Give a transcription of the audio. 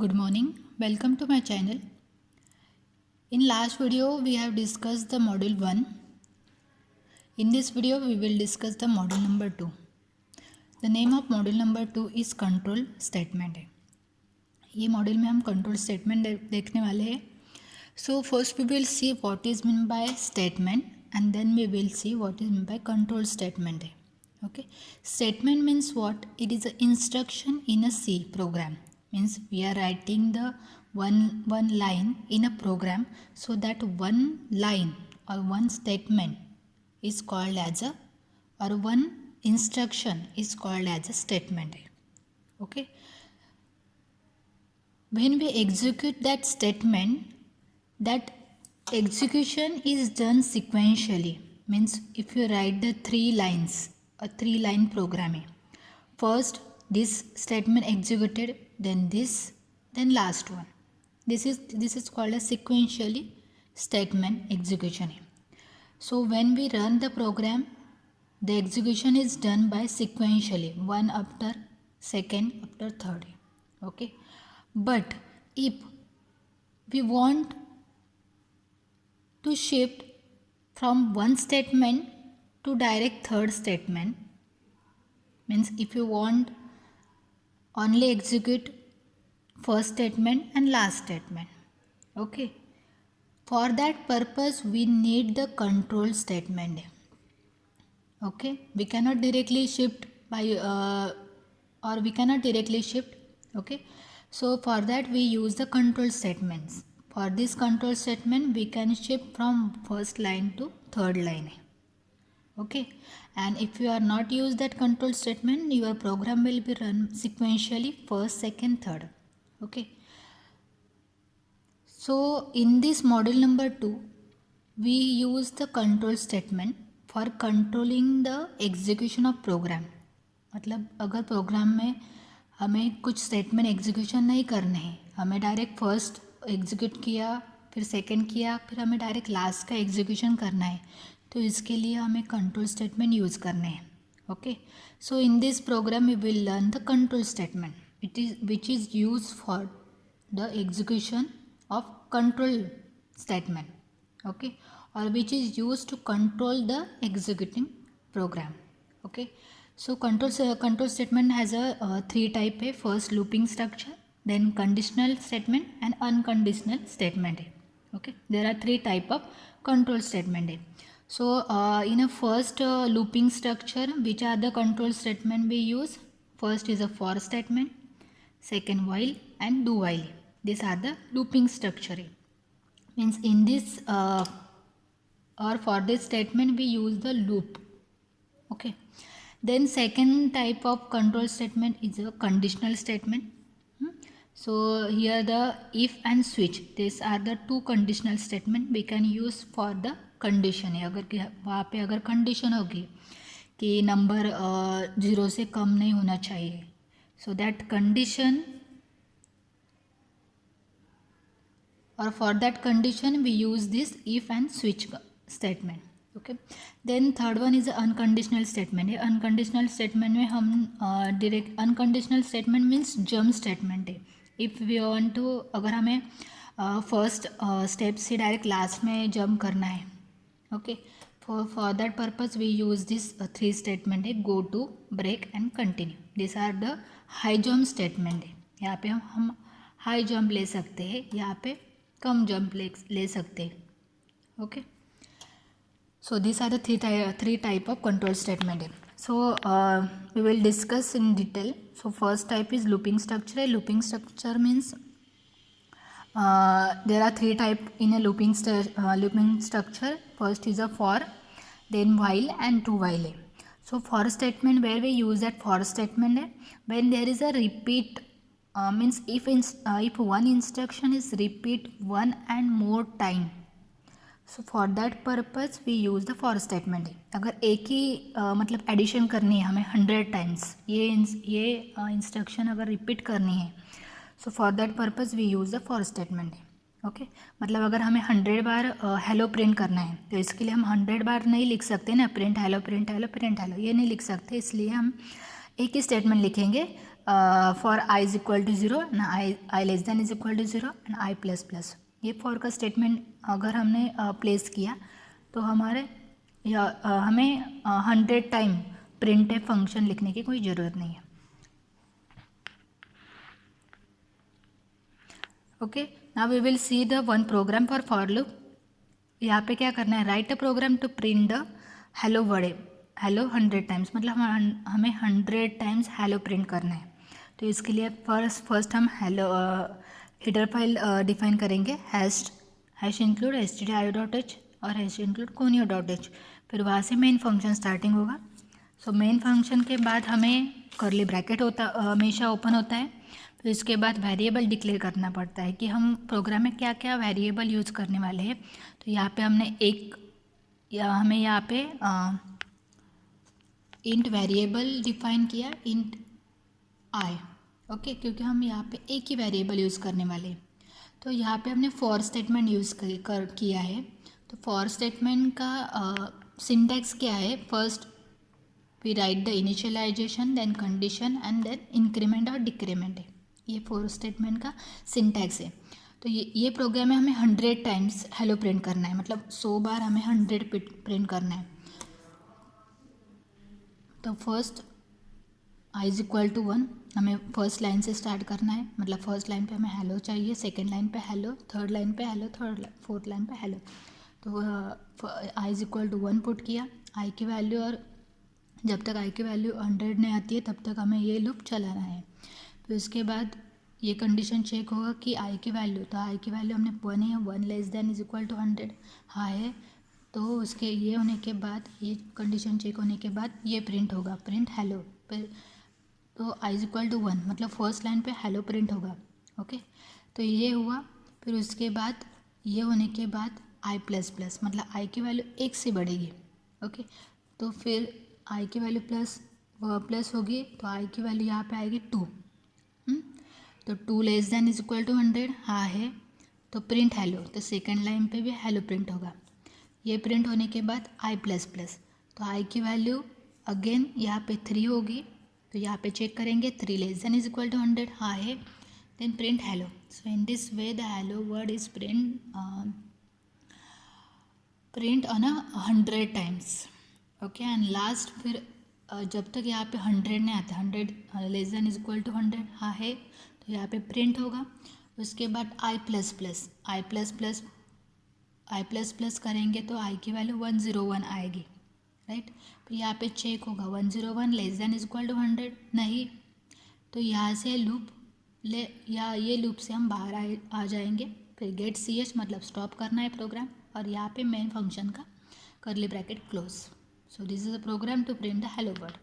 Good morning. Welcome to my channel. In last video we have discussed the module 1. In this video we will discuss the module number 2. The name of module number 2 is control statement है. ये module में हम control statement देखने वाले हैं. So first we will see what is meant by statement and then we will see what is meant by control statement है. Okay. Statement means what? It is an instruction in a C program. Means we are writing the one line in a program, so that one line or one statement is called as a, or one instruction is called as a statement. Okay. When we execute that statement, that execution is done sequentially. Means if you write the 3 lines, a 3-line program, first this statement executed, then this, then last one. This is called a sequentially statement execution. So when we run the program, the execution is done by sequentially, one after second after third. Okay. But if we want to shift from one statement to direct third statement, means if you want only execute first statement and last statement. Okay. For that purpose we need the control statement. Okay. We cannot directly shift by or we cannot directly shift. Okay. So for that we use the control statements. For this control statement we can shift from first line to third line. Okay. And if you are not use that control statement, your program will be run sequentially first, second, third. Okay. So in this module number 2, we use the control statement for controlling the execution of program. मतलब अगर programme में हमें कुछ statement execution नहीं करने हैं, हमें direct first execute किया, फिर सेकंड किया, फिर हमें डायरेक्ट लास्ट का एग्जीक्यूशन करना है, तो इसके लिए हमें कंट्रोल स्टेटमेंट यूज़ करने हैं. Okay. So in this program we will learn the control statement which is use for the execution of control statement. Okay. और which is use to control the executing program. Okay. So control statement has a 3 type है. First looping structure, then conditional statement and unconditional statement. Okay, there are 3 type of control statement. So in a first looping structure, which are the control statement we use? First is a for statement, second while and do while. These are the looping structure. Means in this or for this statement we use the loop. Okay. Then second type of control statement is a conditional statement. So here the if and switch, these are the 2 conditional statement we can use for the condition. अगर वहाँ पे अगर condition होगी कि number 0 से कम नहीं होना चाहिए, so that condition, or for that condition we use this if and switch statement. Okay. Then third one is unconditional statement. Unconditional statement में हम direct unconditional statement means jump statement है. If we want to, अगर हमें first step से direct last में jump करना है. Okay. For that purpose we use this 3 statement है, go to, break and continue. These are the high jump statement है. यहाँ पे हम high jump ले सकते हैं, यहाँ पे कम jump ले सकते हैं. Okay. So these are the 3 type of control statement. So we will discuss in detail. So first type is looping structure. Looping structure means there are 3 type in a looping structure. First is a for, then while and do while. So for statement, where we use that for statement when there is a repeat, means if one instruction is repeat one and more time. So for that purpose we use the for statement. अगर एक ही मतलब addition करनी है हमें 100 times, ये instruction अगर repeat करनी है, so for that purpose we use the for statement. Okay. मतलब अगर हमें 100 बार हेलो प्रिंट करना है, तो इसके लिए हम 100 बार नहीं लिख सकते ना, print hello print hello print hello, ये नहीं लिख सकते. इसलिए हम एक ही स्टेटमेंट लिखेंगे for i is equal to zero and i less than is equal to zero and i plus plus. ये फॉर का स्टेटमेंट अगर हमने प्लेस किया तो हमारे हमें 100 टाइम प्रिंट ए फंक्शन लिखने की कोई ज़रूरत नहीं है। Okay, now we will see the one program for loop. यहाँ पे क्या करना है, write a program to print the hello world, hello 100 times, मतलब हमें 100 टाइम्स हेलो प्रिंट करना है। तो इसके लिए फर्स्ट हम हेलो हेडर फाइल डिफाइन करेंगे, हैश इंक्लूड stdio.h और हैश इंक्लूड conio.h। फिर वहाँ से मेन फंक्शन स्टार्टिंग होगा। सो मेन फंक्शन के बाद हमें कर्ली ब्रैकेट हमेशा ओपन होता है। फिर इसके बाद वेरिएबल डिक्लेयर करना पड़ता है कि हम प्रोग्राम में क्या क्या वेरिएबल यूज़ करने वाले हैं। तो यहाँ पे हमें यहाँ पे इंट वेरिएबल डिफाइन किया, इंट आई। ओके, क्योंकि हम यहाँ पे एक ही वेरिएबल यूज़ करने वाले हैं। तो यहाँ पे हमने फॉर स्टेटमेंट यूज़ किया है। तो फॉर स्टेटमेंट का सिंटैक्स क्या है, first we write the initialization, then condition and then increment और डिक्रीमेंट है। ये फॉर स्टेटमेंट का सिंटैक्स है। तो ये प्रोग्राम में हमें 100 टाइम्स हेलो प्रिंट करना है, मतलब 100 बार हमें 100 प्रिंट करना है। तो first i is equal to 1 हमें फर्स्ट लाइन से स्टार्ट करना है, मतलब फर्स्ट लाइन पे हमें हेलो चाहिए, सेकेंड लाइन पे हेलो, थर्ड लाइन पे हेलो, फोर्थ लाइन पे हेलो। तो आई इज इक्वल टू 1 पुट किया, आई की वैल्यू, और जब तक आई की वैल्यू 100 नहीं आती है तब तक हमें ये लूप चलाना है। फिर उसके बाद ये कंडीशन चेक होगा कि आई की वैल्यू, तो आई की वैल्यू हमने 1 है, 1 less than is equal to 100 हाँ है। तो उसके ये होने के बाद, ये कंडीशन चेक होने के बाद ये प्रिंट होगा, प्रिंट हेलो। फिर तो आई इज इक्वल टू 1 मतलब फर्स्ट लाइन पे हेलो प्रिंट होगा। ओके, तो ये हुआ। फिर उसके बाद ये होने के बाद आई प्लस प्लस, मतलब आई की वैल्यू 1 से बढ़ेगी। ओके, तो फिर आई की वैल्यू प्लस होगी, तो आई की वैल्यू यहाँ पे आएगी 2। तो 2 less than is equal to 100 हाँ है, तो प्रिंट हेलो। तो सेकेंड लाइन पे भी हेलो प्रिंट होगा। ये प्रिंट होने के बाद आई प्लस प्लस, तो आई की वैल्यू अगेन यहाँ पे 3 होगी, तो यहाँ पे चेक करेंगे 3 less than is equal to 100 हाँ है, then print hello. So in this way the hello world is print on 100 times. Okay, and last फिर जब तक यहाँ पे 100 नहीं आता, 100 less than is equal to 100 हाँ है, तो यहाँ पे प्रिंट होगा। उसके बाद आई प्लस प्लस करेंगे तो आई की वैल्यू 101 आएगी, राइट। फिर यहाँ पे चेक होगा 101 less than is equal to 100 नहीं, तो यहाँ से ये लूप से हम बाहर आ जाएंगे। फिर गेट ch मतलब स्टॉप करना है प्रोग्राम, और यहाँ पे मेन फंक्शन का curly bracket close. So this is a program to print the hello word.